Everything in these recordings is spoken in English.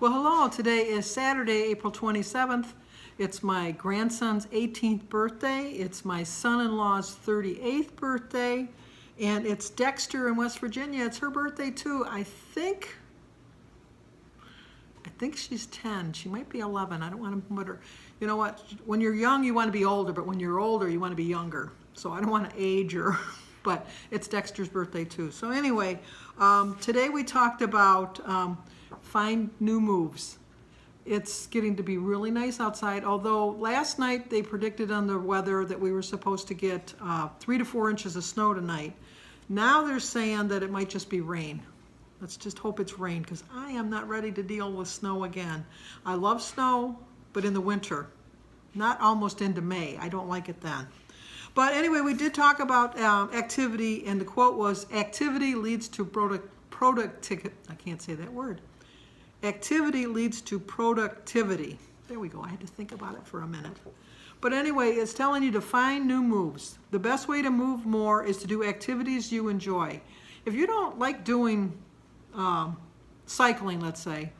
Well, hello. Today is Saturday, April 27th. It's my grandson's 18th birthday. It's my son-in-law's 38th birthday. And it's Dexter in West Virginia. It's her birthday too. I think she's 10. She might be 11. I don't want to put her. You know what? When you're young, you want to be older, but when you're older, you want to be younger. So I don't want to age her, but it's Dexter's birthday too. So anyway, today we talked about find new moves. It's getting to be really nice outside, although last night they predicted on the weather that we were supposed to get 3 to 4 inches of snow tonight. Now they're saying that it might just be rain. Let's just hope it's rain, because I am not ready to deal with snow again. I love snow, but in the winter, not almost into May. I don't like it then. But anyway, we did talk about activity, and the quote was, activity leads to productivity. I can't say that word. Activity leads to productivity. There we go. I had to think about it for a minute. But anyway, it's telling you to find new moves. The best way to move more is to do activities you enjoy. If you don't like doing cycling, let's say,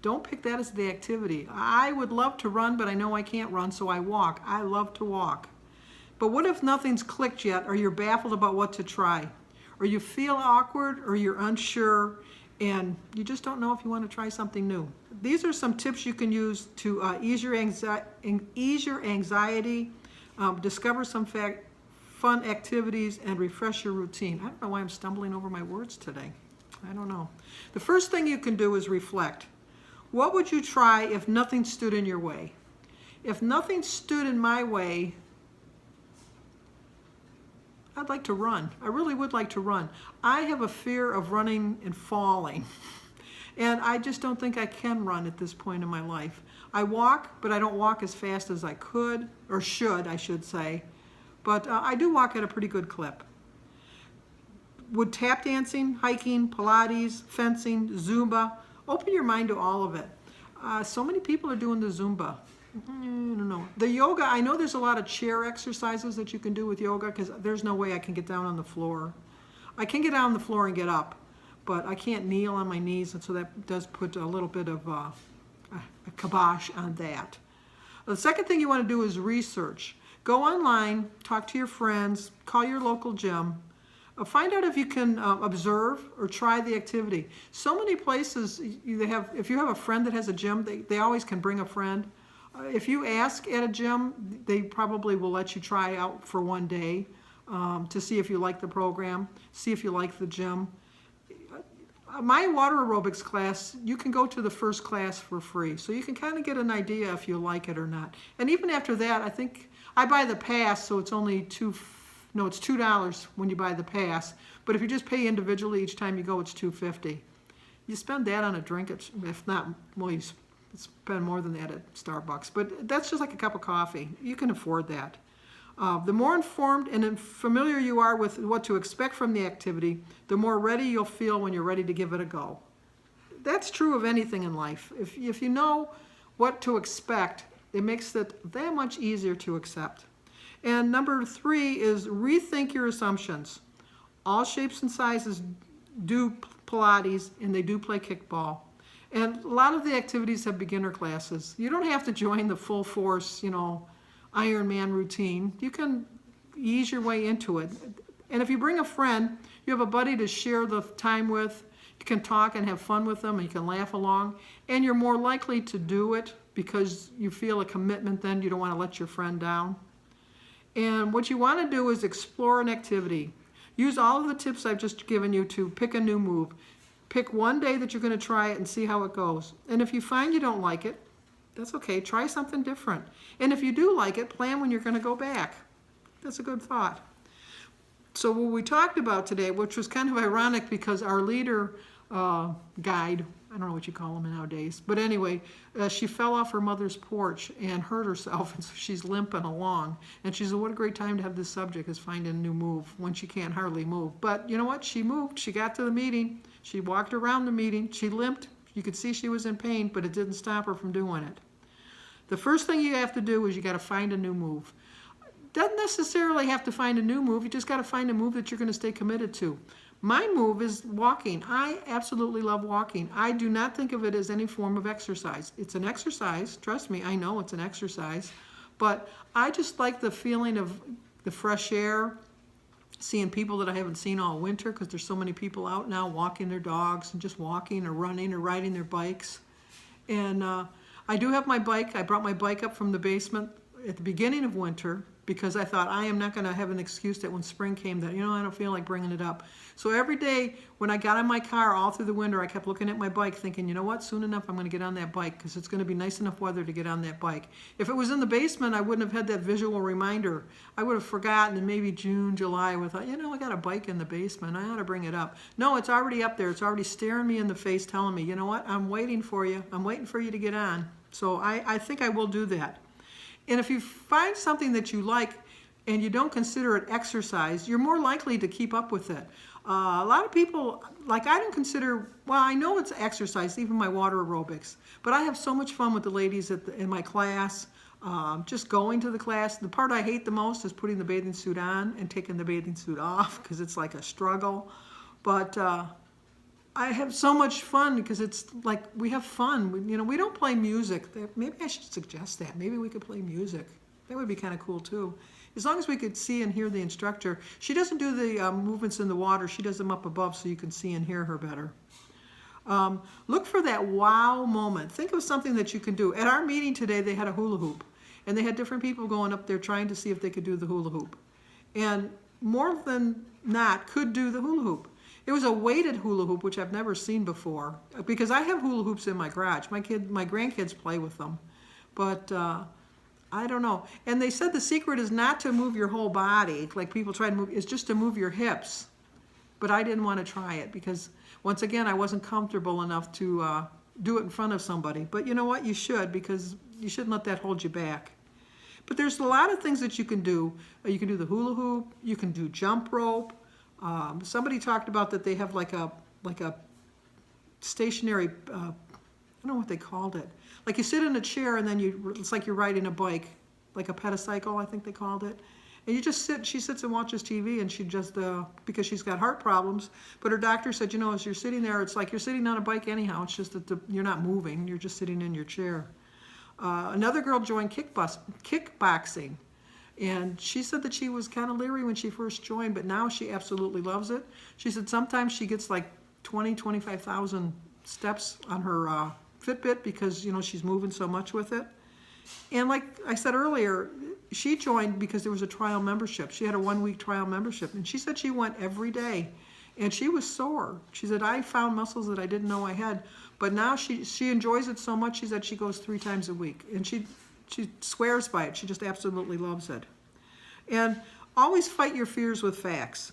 don't pick that as the activity. I would love to run, but I know I can't run, so I walk. I love to walk. But what if nothing's clicked yet, or you're baffled about what to try, or you feel awkward, or you're unsure, and you just don't know if you want to try something new? These are some tips you can use to ease your anxiety, discover some fun activities, and refresh your routine. I don't know why I'm stumbling over my words today. I don't know. The first thing you can do is reflect. What would you try if nothing stood in your way? If nothing stood in my way, I'd like to run. I really would like to run. I have a fear of running and falling. And I just don't think I can run at this point in my life. I walk, but I don't walk as fast as I could, or should, I should say. But I do walk at a pretty good clip. Would tap dancing, hiking, Pilates, fencing, Zumba, open your mind to all of it. So many people are doing the Zumba. I don't know. The yoga, I know there's a lot of chair exercises that you can do with yoga, because there's no way I can get down on the floor. I can get down on the floor and get up, but I can't kneel on my knees, and so that does put a little bit of a kibosh on that. The second thing you want to do is research. Go online, talk to your friends, call your local gym. Find out if you can observe or try the activity. So many places, if you have a friend that has a gym, they always can bring a friend. If you ask at a gym, they probably will let you try out for one day to see if you like the program, see if you like the gym. My water aerobics class, you can go to the first class for free, so you can kind of get an idea if you like it or not. And even after that, I think I buy the pass, so it's only it's $2 when you buy the pass. But if you just pay individually each time you go, it's $2.50. You spend that on a drink, if not, well, you spend more than that at Starbucks. But that's just like a cup of coffee. You can afford that. The more informed and familiar you are with what to expect from the activity, the more ready you'll feel when you're ready to give it a go. That's true of anything in life. If you know what to expect, it makes it that much easier to accept. And number 3 is rethink your assumptions. All shapes and sizes do Pilates, and they do play kickball. And a lot of the activities have beginner classes. You don't have to join the full force, Ironman routine. You can ease your way into it. And if you bring a friend, you have a buddy to share the time with, you can talk and have fun with them, and you can laugh along, and you're more likely to do it because you feel a commitment then. You don't want to let your friend down. And what you want to do is explore an activity. Use all of the tips I've just given you to pick a new move. Pick one day that you're going to try it and see how it goes. And if you find you don't like it, that's okay. Try something different. And if you do like it, plan when you're going to go back. That's a good thought. So what we talked about today, which was kind of ironic because our leader guide, I don't know what you call them nowadays, but anyway, she fell off her mother's porch and hurt herself, and so she's limping along. And she said, what a great time to have this subject, is finding a new move when she can't hardly move. But you know what? She moved. She got to the meeting. She walked around the meeting. She limped. You could see she was in pain, but it didn't stop her from doing it. The first thing you have to do is you got to find a new move. Doesn't necessarily have to find a new move. You just got to find a move that you're going to stay committed to. My move is walking. I absolutely love walking. I do not think of it as any form of exercise. It's an exercise. Trust me, I know it's an exercise. But I just like the feeling of the fresh air, seeing people that I haven't seen all winter, because there's so many people out now walking their dogs and just walking or running or riding their bikes. And I do have my bike. I brought my bike up from the basement at the beginning of winter because I thought I am not going to have an excuse that when spring came that, I don't feel like bringing it up. So every day when I got in my car all through the winter, I kept looking at my bike thinking, you know what, soon enough I'm going to get on that bike because it's going to be nice enough weather to get on that bike. If it was in the basement, I wouldn't have had that visual reminder. I would have forgotten in maybe June, July, I thought, I got a bike in the basement. I ought to bring it up. No, it's already up there. It's already staring me in the face telling me, you know what, I'm waiting for you. I'm waiting for you to get on. So I think I will do that. And if you find something that you like and you don't consider it exercise, you're more likely to keep up with it. A lot of people, I don't consider, I know it's exercise, even my water aerobics, but I have so much fun with the ladies in my class, just going to the class. The part I hate the most is putting the bathing suit on and taking the bathing suit off because it's like a struggle. But I have so much fun because it's like we have fun. We don't play music. Maybe I should suggest that. Maybe we could play music. That would be kind of cool too. As long as we could see and hear the instructor. She doesn't do the movements in the water. She does them up above so you can see and hear her better. Look for that wow moment. Think of something that you can do. At our meeting today, they had a hula hoop. And they had different people going up there trying to see if they could do the hula hoop. And more than not, could do the hula hoop. It was a weighted hula hoop, which I've never seen before. Because I have hula hoops in my garage. My grandkids play with them. But I don't know. And they said the secret is not to move your whole body, like people try to move, it's just to move your hips. But I didn't want to try it because, once again, I wasn't comfortable enough to do it in front of somebody. But you know what? You should, because you shouldn't let that hold you back. But there's a lot of things that you can do. You can do the hula hoop. You can do jump rope. Somebody talked about that they have like a stationary, I don't know what they called it. Like you sit in a chair and then it's like you're riding a bike, like a pedicycle, I think they called it. And you just sit, she sits and watches TV and she just, because she's got heart problems, but her doctor said, as you're sitting there, it's like you're sitting on a bike anyhow. It's just that you're not moving, you're just sitting in your chair. Another girl joined kickboxing. And she said that she was kind of leery when she first joined, but now she absolutely loves it. She said sometimes she gets like 25,000 steps on her Fitbit because, she's moving so much with it. And like I said earlier, she joined because there was a trial membership. She had a 1-week trial membership, and she said she went every day. And she was sore. She said, I found muscles that I didn't know I had. But now she enjoys it so much, she said she goes 3 times a week. And she swears by it. She just absolutely loves it. And always fight your fears with facts.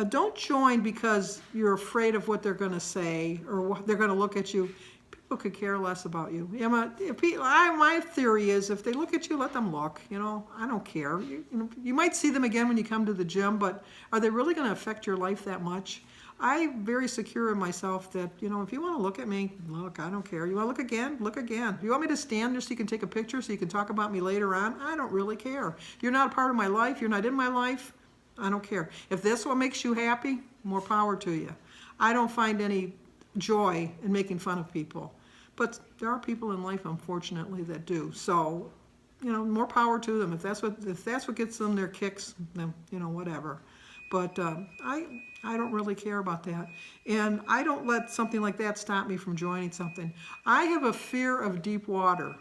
Don't join because you're afraid of what they're going to say or what they're going to look at you. People could care less about you. My theory is if they look at you, let them look. I don't care. You might see them again when you come to the gym, but are they really going to affect your life that much? I'm very secure in myself that, if you want to look at me, look, I don't care. You want to look again? Look again. You want me to stand there so you can take a picture so you can talk about me later on? I don't really care. You're not a part of my life. You're not in my life. I don't care. If that's what makes you happy, more power to you. I don't find any joy in making fun of people. But there are people in life, unfortunately, that do. So, more power to them. If that's what gets them their kicks, then, whatever. But I don't really care about that. And I don't let something like that stop me from joining something. I have a fear of deep water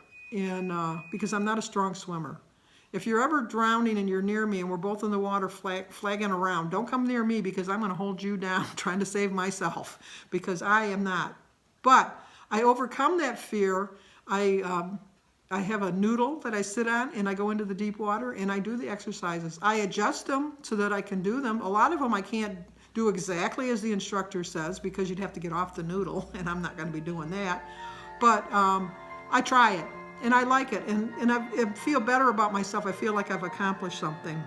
because I'm not a strong swimmer. If you're ever drowning and you're near me and we're both in the water flagging around, don't come near me because I'm going to hold you down trying to save myself because I am not. But I overcome that fear. I have a noodle that I sit on and I go into the deep water and I do the exercises. I adjust them so that I can do them. A lot of them I can't do exactly as the instructor says because you'd have to get off the noodle and I'm not going to be doing that. But I try it and I like it and I feel better about myself. I feel like I've accomplished something.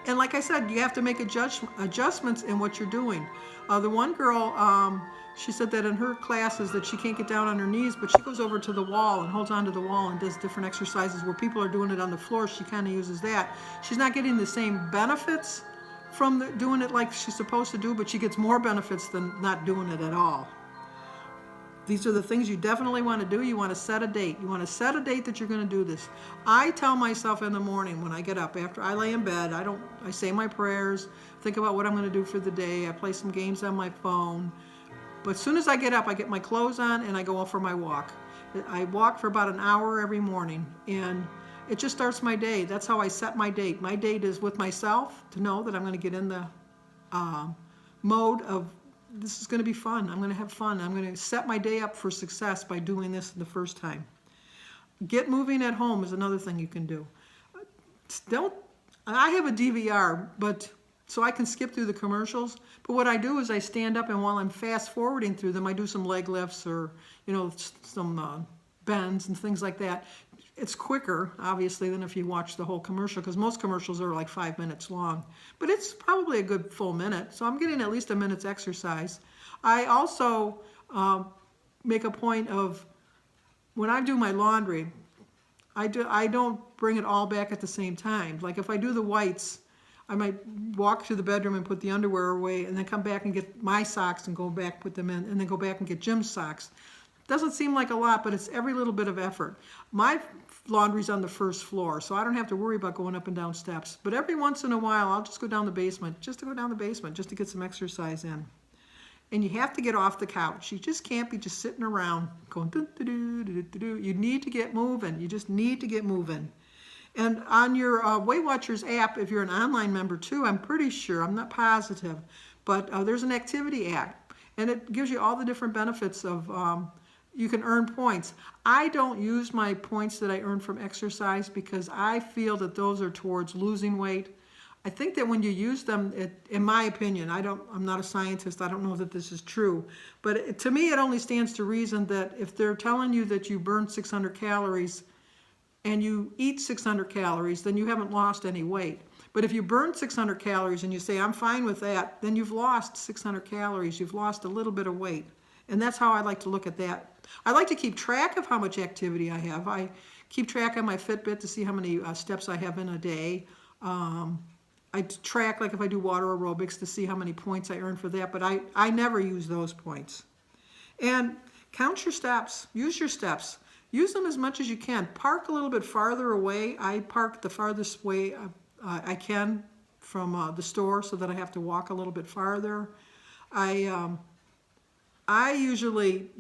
And like I said, you have to make adjustments in what you're doing. The one girl, she said that in her classes that she can't get down on her knees, but she goes over to the wall and holds onto the wall and does different exercises where people are doing it on the floor. She kind of uses that. She's not getting the same benefits from doing it like she's supposed to do, but she gets more benefits than not doing it at all. These are the things you definitely want to do. You want to set a date. You want to set a date that you're going to do this. I tell myself in the morning when I get up, after I lay in bed, I say my prayers, think about what I'm going to do for the day. I play some games on my phone. But as soon as I get up, I get my clothes on and I go out for my walk. I walk for about an hour every morning, and it just starts my day. That's how I set my date. My date is with myself to know that I'm going to get in the mode of this is going to be fun. I'm going to have fun. I'm going to set my day up for success by doing this the first time. Get moving at home is another thing you can do. I have a DVR, but so I can skip through the commercials. But what I do is I stand up, and while I'm fast forwarding through them, I do some leg lifts or, some bends and things like that. It's quicker, obviously, than if you watch the whole commercial, because most commercials are like 5 minutes long. But it's probably a good full minute, so I'm getting at least a minute's exercise. I also make a point of, when I do my laundry, I don't bring it all back at the same time. Like if I do the whites, I might walk to the bedroom and put the underwear away and then come back and get my socks and go back, put them in, and then go back and get Jim's socks. Doesn't seem like a lot, but it's every little bit of effort. My laundry's on the first floor, so I don't have to worry about going up and down steps. But every once in a while, I'll just go down the basement, just to get some exercise in. And you have to get off the couch. You just can't be just sitting around going do-do-do-do-do-do. You need to get moving. You just need to get moving. And on your Weight Watchers app, if you're an online member too, I'm pretty sure, I'm not positive, but there's an activity app, and it gives you all the different benefits of you can earn points. I don't use my points that I earn from exercise because I feel that those are towards losing weight. I think that when you use them, in my opinion, I'm not a scientist, I don't know that this is true, but to me it only stands to reason that if they're telling you that you burn 600 calories and you eat 600 calories, then you haven't lost any weight. But if you burn 600 calories and you say, I'm fine with that, then you've lost 600 calories, you've lost a little bit of weight. And that's how I like to look at that. I like to keep track of how much activity I have. I keep track on my Fitbit to see how many steps I have in a day. I track, like if I do water aerobics, to see how many points I earn for that, but I never use those points. And count your steps, use your steps. Use them as much as you can. Park a little bit farther away. I park the farthest way I can from the store so that I have to walk a little bit farther. I usually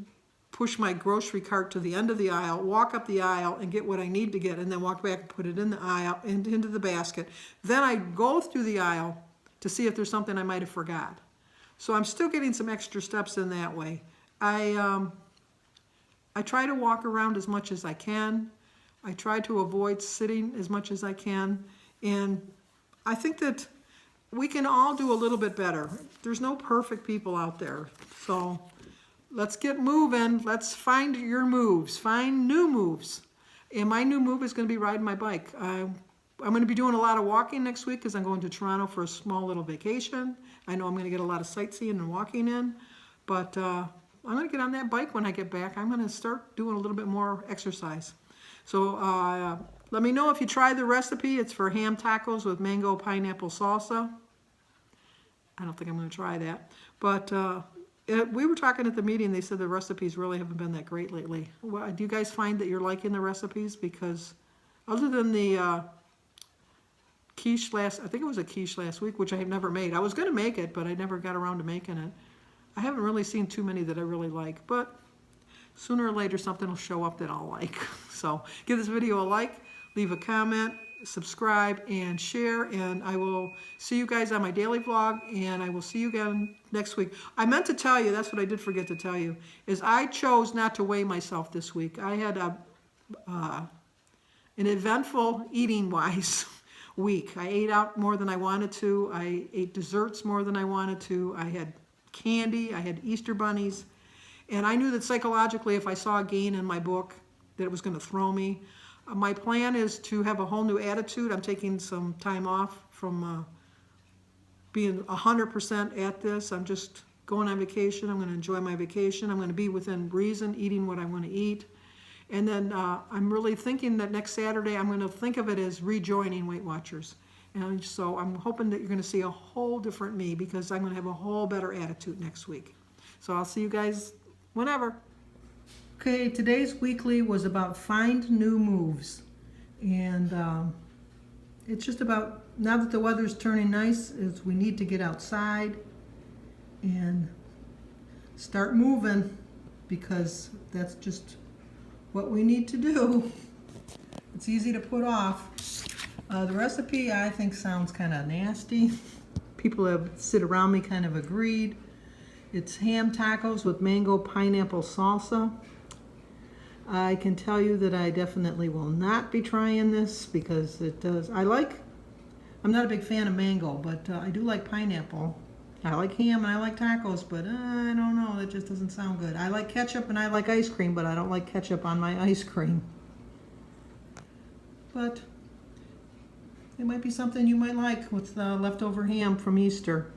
push my grocery cart to the end of the aisle, walk up the aisle and get what I need to get, and then walk back and put it in the aisle, into the basket. Then I go through the aisle to see if there's something I might have forgot. So I'm still getting some extra steps in that way. I try to walk around as much as I can. I try to avoid sitting as much as I can. And I think that we can all do a little bit better. There's no perfect people out there. So let's get moving. Let's find your moves. Find new moves. And my new move is going to be riding my bike. I'm going to be doing a lot of walking next week because I'm going to Toronto for a small little vacation. I know I'm going to get a lot of sightseeing and walking in. But I'm going to get on that bike when I get back. I'm going to start doing a little bit more exercise. So let me know if you try the recipe. It's for ham tacos with mango pineapple salsa. I don't think I'm going to try that. But we were talking at the meeting. They said the recipes really haven't been that great lately. Well, do you guys find that you're liking the recipes? Because other than the quiche I think it was a quiche last week, which I have never made. I was going to make it, but I never got around to making it. I haven't really seen too many that I really like, but sooner or later something will show up that I'll like. So give this video a like, leave a comment, subscribe, and share, and I will see you guys on my daily vlog, and I will see you again next week. I meant to tell you, that's what I did forget to tell you, is I chose not to weigh myself this week. I had an eventful eating-wise week. I ate out more than I wanted to. I ate desserts more than I wanted to. I had candy, I had Easter bunnies, and I knew that psychologically if I saw a gain in my book that it was going to throw me. My plan is to have a whole new attitude. I'm taking some time off from being 100% at this. I'm just going on vacation. I'm going to enjoy my vacation. I'm going to be within reason, eating what I want to eat. And then I'm really thinking that next Saturday I'm going to think of it as rejoining Weight Watchers. And so I'm hoping that you're going to see a whole different me, because I'm going to have a whole better attitude next week. So I'll see you guys whenever. Okay, today's weekly was about find new moves. And it's just about, now that the weather's turning nice, is we need to get outside and start moving, because that's just what we need to do. It's easy to put off. The recipe I think sounds kind of nasty. People that sit around me kind of agreed. It's ham tacos with mango pineapple salsa. I can tell you that I definitely will not be trying this, because it does, I'm not a big fan of mango, but I do like pineapple. I like ham and I like tacos, but I don't know, that just doesn't sound good. I like ketchup and I like ice cream, but I don't like ketchup on my ice cream. But it might be something you might like with leftover ham from Easter.